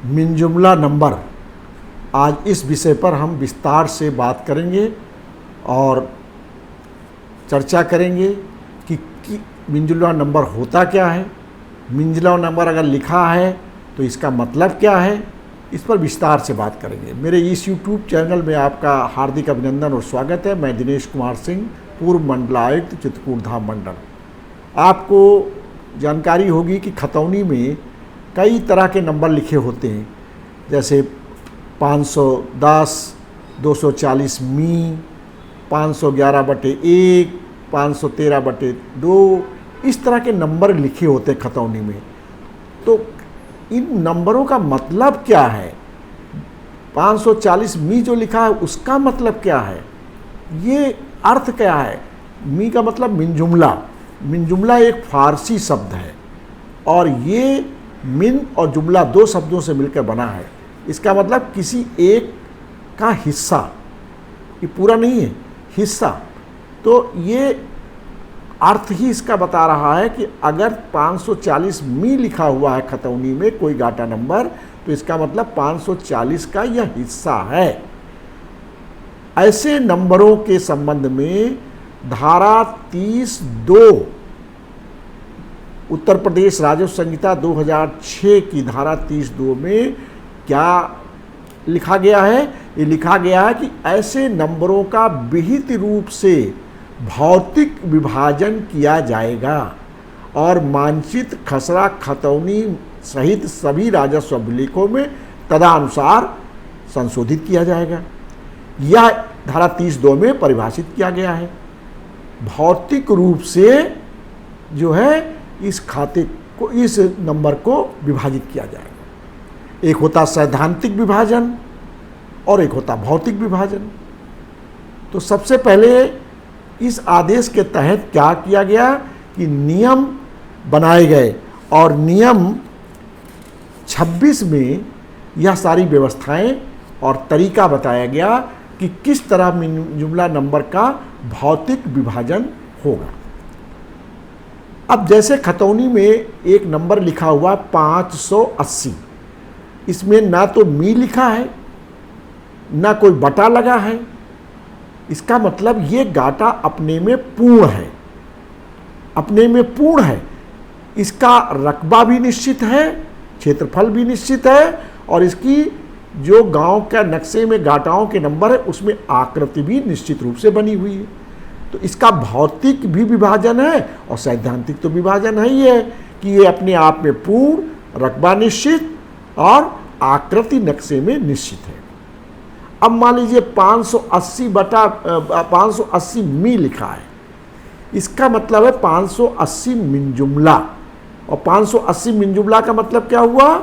मिनजुमला number. आज इस विषय पर हम विस्तार से बात करेंगे और चर्चा करेंगे कि मिनजुमला नंबर होता क्या है, मिनजुमला नंबर अगर लिखा है तो इसका मतलब क्या है, इस पर विस्तार से बात करेंगे। मेरे इस YouTube चैनल में आपका हार्दिक अभिनंदन और स्वागत है। मैं दिनेश कुमार सिंह, पूर्व मंडलायुक्त चित्रकूट धाम मंडल। आपको जानकारी होगी कि खतौनी में कई तरह के नंबर लिखे होते हैं, जैसे 510, 240 मी, 511/1, 513/2, इस तरह के नंबर लिखे होते हैं खतौनी में। तो इन नंबरों का मतलब क्या है? 540 मी जो लिखा है उसका मतलब क्या है, ये अर्थ क्या है? मी का मतलब मिनजुमला। मिनजुमला एक फारसी शब्द है और ये मिन और जुमला दो शब्दों से मिलकर बना है। इसका मतलब किसी एक का हिस्सा, ये पूरा नहीं है, हिस्सा। तो ये अर्थ ही इसका बता रहा है कि अगर 540 मी लिखा हुआ है खतौनी में कोई गाटा नंबर, तो इसका मतलब 540 का यह हिस्सा है। ऐसे नंबरों के संबंध में धारा 30(2) उत्तर प्रदेश राजस्व संहिता 2006 की धारा 30(2) में क्या लिखा गया है? ये लिखा गया है कि ऐसे नंबरों का विहित रूप से भौतिक विभाजन किया जाएगा और मानचित्र, खसरा, खतौनी सहित सभी राजस्व अभिलेखों में तदनुसार संशोधित किया जाएगा। यह धारा 30(2) में परिभाषित किया गया है। भौतिक रूप से जो है इस खाते को, इस नंबर को विभाजित किया जाएगा। एक होता सैद्धांतिक विभाजन और एक होता भौतिक विभाजन। तो सबसे पहले इस आदेश के तहत क्या किया गया कि नियम बनाए गए और नियम 26 में यह सारी व्यवस्थाएं और तरीका बताया गया कि किस तरह मिनजुमला नंबर का भौतिक विभाजन होगा। अब जैसे खतौनी में एक नंबर लिखा हुआ 580, इसमें ना तो मी लिखा है ना कोई बटा लगा है। इसका मतलब ये गाटा अपने में पूर्ण है, अपने में पूर्ण है। इसका रकबा भी निश्चित है, क्षेत्रफल भी निश्चित है और इसकी जो गांव का नक्शे में गाटाओं के नंबर है उसमें आकृति भी निश्चित रूप से बनी हुई है। तो इसका भौतिक भी विभाजन है और सैद्धांतिक तो विभाजन है ही है कि ये अपने आप में पूर्ण, रकबा निश्चित और आकृति नक्शे में निश्चित है। अब मान लीजिए 580 मी लिखा है, इसका मतलब है 580 मिनजुमला। और 580 मिनजुमला का मतलब क्या हुआ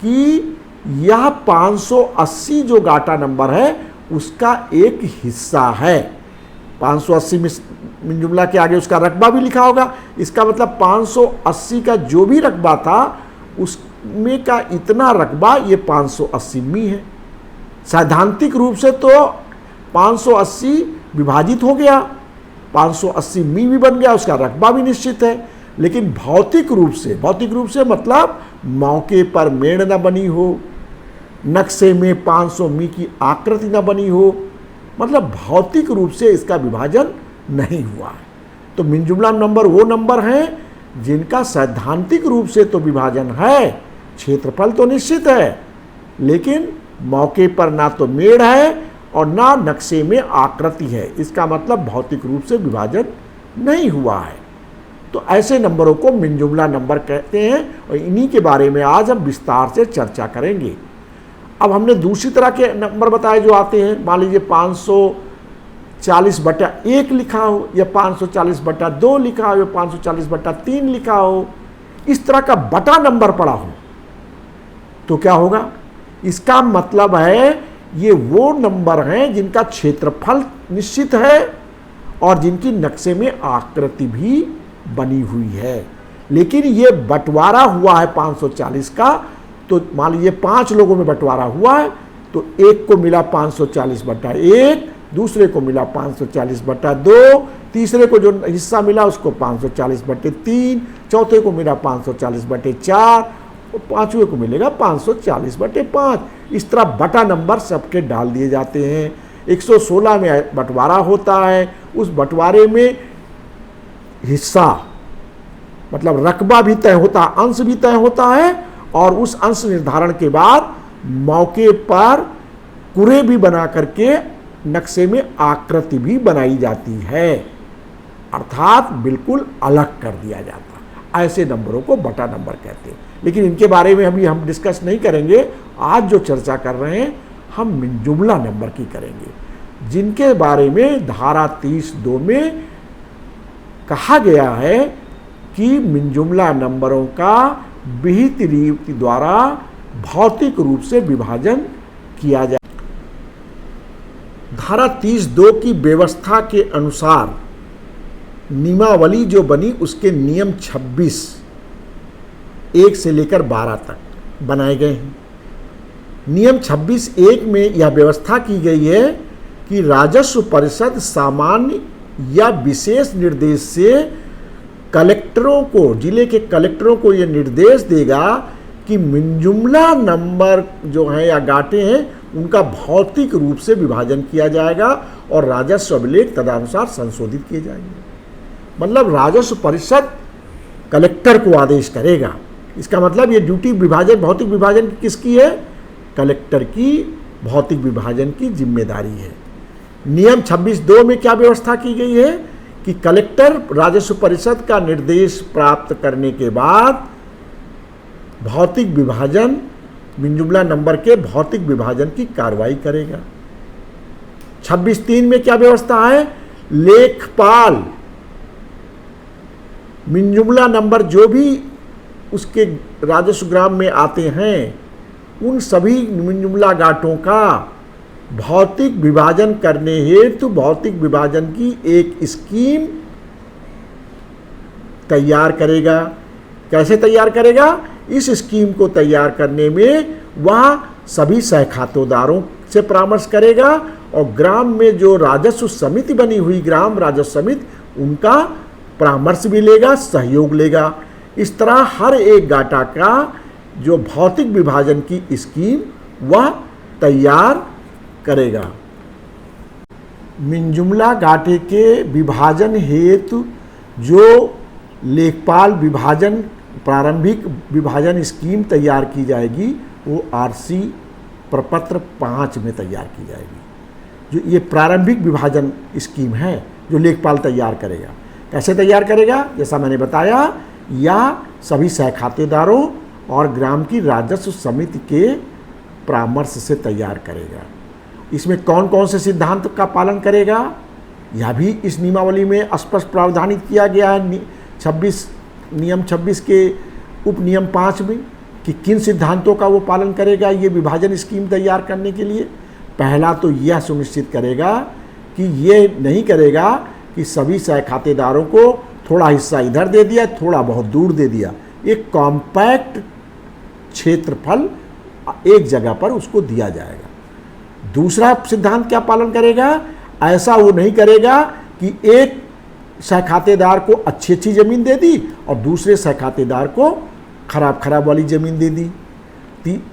कि यह 580 जो गाटा नंबर है उसका एक हिस्सा है। 580 मिनजुमला के आगे उसका रकबा भी लिखा होगा। इसका मतलब 580 का जो भी रकबा था उसमें का इतना रकबा ये 580 मी है। सैद्धांतिक रूप से तो 580 विभाजित हो गया, 580 मी भी बन गया, उसका रकबा भी निश्चित है। लेकिन भौतिक रूप से मतलब मौके पर मेड़ न बनी हो, नक्शे में 500 मी की आकृति न बनी हो, मतलब भौतिक रूप से इसका विभाजन नहीं हुआ है। तो मिनजुमला नंबर वो नंबर हैं जिनका सैद्धांतिक रूप से तो विभाजन है, क्षेत्रफल तो निश्चित है, लेकिन मौके पर ना तो मेड़ है और ना नक्शे में आकृति है। इसका मतलब भौतिक रूप से विभाजन नहीं हुआ है। तो ऐसे नंबरों को मिनजुमला नंबर कहते हैं और इन्हीं के बारे में आज हम विस्तार से चर्चा करेंगे। अब हमने दूसरी तरह के नंबर बताए जो आते हैं। मान लीजिए 540/1 लिखा हो या 540/2 लिखा हो या 540/3 लिखा हो, इस तरह का बटा नंबर पड़ा हो तो क्या होगा? इसका मतलब है ये वो नंबर हैं जिनका क्षेत्रफल निश्चित है और जिनकी नक्शे में आकृति भी बनी हुई है, लेकिन ये बंटवारा हुआ है 540 का। तो मान लीजिए 5 लोगों में बंटवारा हुआ है तो एक को मिला 540/1, दूसरे को मिला 540/2, तीसरे को जो हिस्सा मिला उसको 540/3, चौथे को मिला 540/4 तो पांचवें को मिलेगा 540/5। इस तरह बटा नंबर सबके डाल दिए जाते हैं। 116 में बंटवारा होता है, उस बंटवारे में हिस्सा मतलब रकबा भी तय होता है, अंश भी तय होता है, और उस अंश निर्धारण के बाद मौके पर कुरे भी बना करके नक्शे में आकृति भी बनाई जाती है, अर्थात बिल्कुल अलग कर दिया जाता। ऐसे नंबरों को बटा नंबर कहते हैं। लेकिन इनके बारे में अभी हम डिस्कस नहीं करेंगे। आज जो चर्चा कर रहे हैं हम मिनजुमला नंबर की करेंगे, जिनके बारे में धारा 30(2) में कहा गया है कि मिनजुमला नंबरों का विहित रीति द्वारा भौतिक रूप से विभाजन किया जाए। धारा 30(2) की व्यवस्था के अनुसार नियमावली जो बनी उसके नियम 26 1 से लेकर 12 तक बनाए गए हैं। नियम 26(1) में यह व्यवस्था की गई है कि राजस्व परिषद सामान्य या विशेष निर्देश से कलेक्टरों को, जिले के कलेक्टरों को यह निर्देश देगा कि मिनजुमला नंबर जो हैं या गांठें हैं उनका भौतिक रूप से विभाजन किया जाएगा और राजस्व अभिलेख तदनुसार संशोधित किए जाएंगे। मतलब राजस्व परिषद कलेक्टर को आदेश करेगा। इसका मतलब ये ड्यूटी विभाजन, भौतिक विभाजन किसकी है? कलेक्टर की भौतिक विभाजन की जिम्मेदारी है। नियम 26(2) में क्या व्यवस्था की गई है कि कलेक्टर राजस्व परिषद का निर्देश प्राप्त करने के बाद भौतिक विभाजन, मिनजुमला नंबर के भौतिक विभाजन की कार्रवाई करेगा। 26(3) में क्या व्यवस्था है? लेखपाल मिनजुमला नंबर जो भी उसके राजस्व ग्राम में आते हैं उन सभी मिनजुमला गांठों का भौतिक विभाजन करने हेतु भौतिक विभाजन की एक स्कीम तैयार करेगा। कैसे तैयार करेगा? इस स्कीम को तैयार करने में वह सभी सहखातेदारों से परामर्श करेगा और ग्राम में जो राजस्व समिति बनी हुई, ग्राम राजस्व समिति, उनका परामर्श भी लेगा, सहयोग लेगा। इस तरह हर एक गांठा का जो भौतिक विभाजन की स्कीम वह तैयार करेगा। मिनजुमला गांठे के विभाजन हेतु जो लेखपाल विभाजन प्रारंभिक विभाजन स्कीम तैयार की जाएगी वो RC प्रपत्र 5 में तैयार की जाएगी। जो ये प्रारंभिक विभाजन स्कीम है जो लेखपाल तैयार करेगा। कैसे तैयार करेगा? जैसा मैंने बताया, या सभी सहखातेदारों और ग्राम की राजस्व समिति के परामर्श से तैयार करेगा। इसमें कौन कौन से सिद्धांत का पालन करेगा यह भी इस नियमावली में स्पष्ट प्रावधानित किया गया है। नियम 26 के उप नियम 5 में कि किन सिद्धांतों का वो पालन करेगा ये विभाजन स्कीम तैयार करने के लिए। पहला तो यह सुनिश्चित करेगा कि ये नहीं करेगा कि सभी सहखातेदारों को थोड़ा हिस्सा इधर दे दिया, थोड़ा बहुत दूर दे दिया। एक कॉम्पैक्ट क्षेत्रफल एक जगह पर उसको दिया जाएगा। दूसरा सिद्धांत क्या पालन करेगा? ऐसा वो नहीं करेगा कि एक सहखातेदार को अच्छी अच्छी ज़मीन दे दी और दूसरे सहखातेदार को खराब खराब वाली ज़मीन दे दी।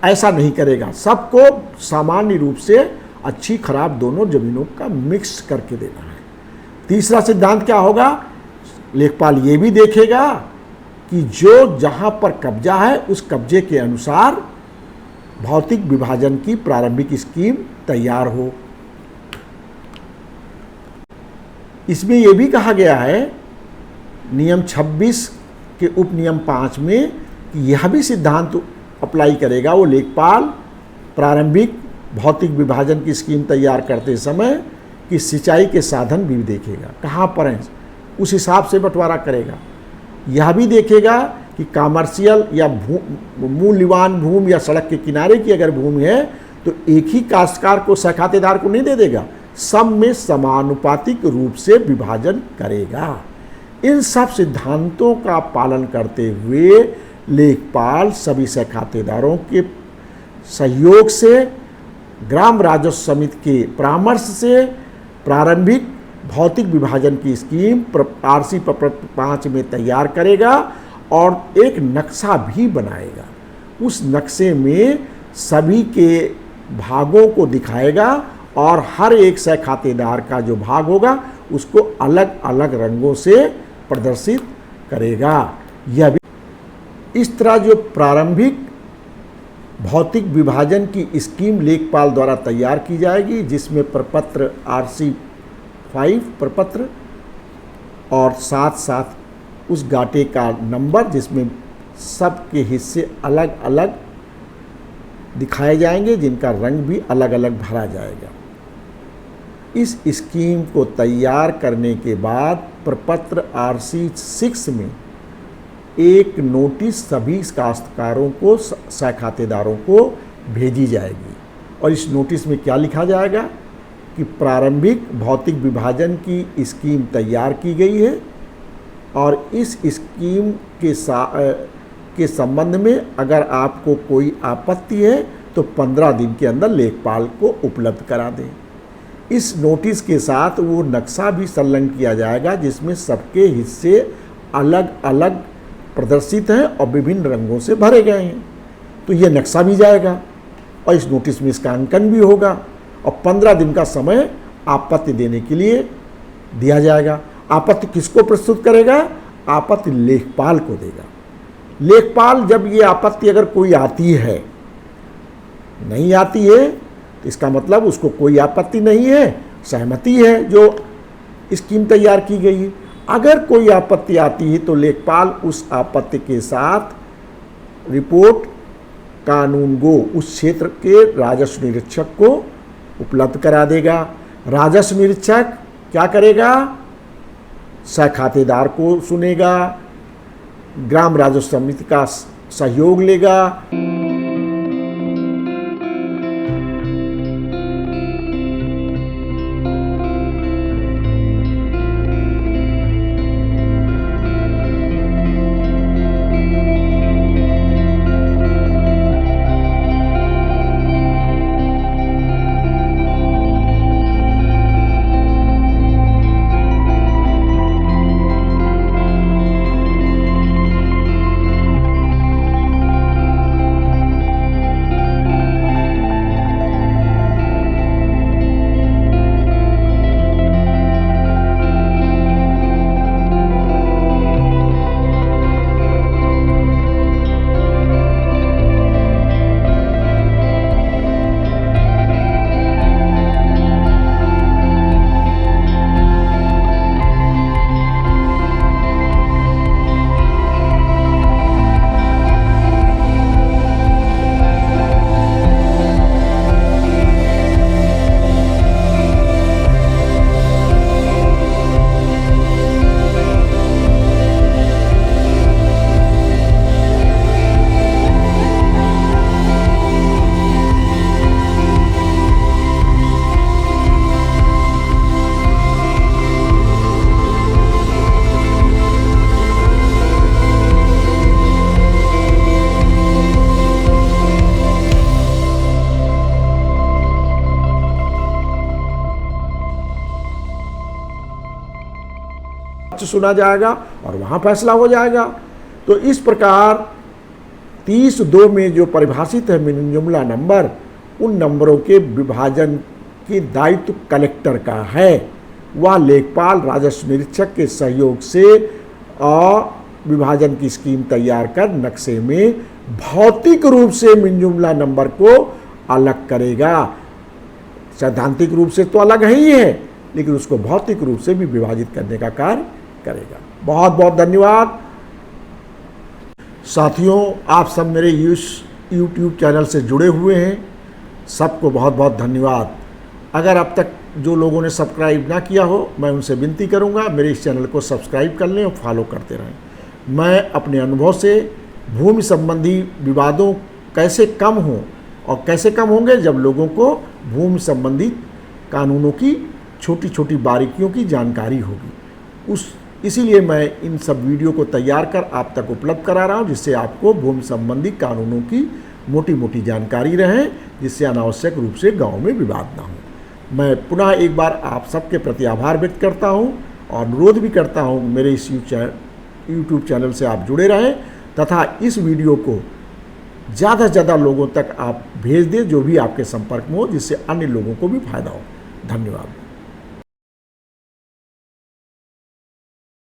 ऐसा नहीं करेगा। सबको सामान्य रूप से अच्छी खराब दोनों ज़मीनों का मिक्स करके देना है। तीसरा सिद्धांत क्या होगा? लेखपाल ये भी देखेगा कि जो जहाँ पर कब्जा है उस कब्जे के अनुसार भौतिक विभाजन की प्रारंभिक स्कीम तैयार हो। इसमें यह भी कहा गया है नियम 26 के उप नियम 5 में कि यह भी सिद्धांत अप्लाई करेगा वो लेखपाल प्रारंभिक भौतिक विभाजन की स्कीम तैयार करते समय कि सिंचाई के साधन भी देखेगा, कहाँ पर हैं, उस हिसाब से बंटवारा करेगा। यह भी देखेगा कि कमर्शियल या मूल्यवान भूमि या सड़क के किनारे की अगर भूमि है तो एक ही काश्तकार को सहखातेदार को नहीं दे देगा, सब में समानुपातिक रूप से विभाजन करेगा। इन सब सिद्धांतों का पालन करते हुए लेखपाल सभी सहखातेदारों के सहयोग से ग्राम राजस्व समिति के परामर्श से प्रारंभिक भौतिक विभाजन की स्कीम RC प्रपत्र 5 में तैयार करेगा और एक नक्शा भी बनाएगा। उस नक्शे में सभी के भागों को दिखाएगा और हर एक सह खातेदार का जो भाग होगा उसको अलग अलग रंगों से प्रदर्शित करेगा। यह भी इस तरह जो प्रारंभिक भौतिक विभाजन की स्कीम लेखपाल द्वारा तैयार की जाएगी, जिसमें प्रपत्र RC5 प्रपत्र और साथ साथ उस गाटे का नंबर जिसमें सबके हिस्से अलग अलग दिखाए जाएंगे, जिनका रंग भी अलग अलग भरा जाएगा। इस स्कीम को तैयार करने के बाद प्रपत्र RC6 में एक नोटिस सभी काश्तकारों को सह खातेदारों को भेजी जाएगी और इस नोटिस में क्या लिखा जाएगा कि प्रारंभिक भौतिक विभाजन की स्कीम तैयार की गई है और इस स्कीम के संबंध में अगर आपको कोई आपत्ति है तो 15 दिन के अंदर लेखपाल को उपलब्ध करा दें। इस नोटिस के साथ वो नक्शा भी संलग्न किया जाएगा जिसमें सबके हिस्से अलग अलग प्रदर्शित हैं और विभिन्न रंगों से भरे गए हैं। तो ये नक्शा भी जाएगा और इस नोटिस में इसका अंकन भी होगा और 15 दिन का समय आपत्ति देने के लिए दिया जाएगा। आपत्ति किसको प्रस्तुत करेगा? आपत्ति लेखपाल को देगा। लेखपाल जब ये आपत्ति अगर कोई आती है, नहीं आती है तो इसका मतलब उसको कोई आपत्ति नहीं है, सहमति है जो स्कीम तैयार की गई है। अगर कोई आपत्ति आती है तो लेखपाल उस आपत्ति के साथ रिपोर्ट कानूनगो उस क्षेत्र के राजस्व निरीक्षक को उपलब्ध करा देगा। राजस्व निरीक्षक क्या करेगा? सह खातेदार को सुनेगा, ग्राम राजस्व समिति का सहयोग लेगा। सुना जाएगा और वहां फैसला हो जाएगा। तो इस प्रकार 30(2) में जो परिभाषित है मिनिजुमला नंबर, उन नंबरों के विभाजन के दायित्व कलेक्टर का है। वह लेखपाल राजस्व निरीक्षक के सहयोग से विभाजन की स्कीम तैयार कर नक्शे में भौतिक रूप से मिनिजुमला नंबर को अलग करेगा। सैद्धांतिक रूप से तो अलग ही है, लेकिन उसको भौतिक रूप से भी विभाजित करने का कार्य करेगा। बहुत बहुत धन्यवाद साथियों, आप सब मेरे YouTube चैनल से जुड़े हुए हैं, सबको बहुत बहुत धन्यवाद। अगर अब तक जो लोगों ने सब्सक्राइब ना किया हो, मैं उनसे विनती करूंगा मेरे इस चैनल को सब्सक्राइब कर लें और फॉलो करते रहें। मैं अपने अनुभव से भूमि संबंधी विवादों कैसे कम हों और कैसे कम होंगे जब लोगों को भूमि संबंधी कानूनों की छोटी छोटी बारीकियों की जानकारी होगी। इसीलिए मैं इन सब वीडियो को तैयार कर आप तक उपलब्ध करा रहा हूँ, जिससे आपको भूमि संबंधी कानूनों की मोटी मोटी जानकारी रहे, जिससे अनावश्यक रूप से गांव में विवाद ना हो। मैं पुनः एक बार आप सबके प्रति आभार व्यक्त करता हूँ और अनुरोध भी करता हूँ मेरे इस YouTube चैनल से आप जुड़े रहें तथा इस वीडियो को ज़्यादा से ज़्यादा लोगों तक आप भेज दें, जो भी आपके संपर्क में हो, जिससे अन्य लोगों को भी फायदा हो। धन्यवाद।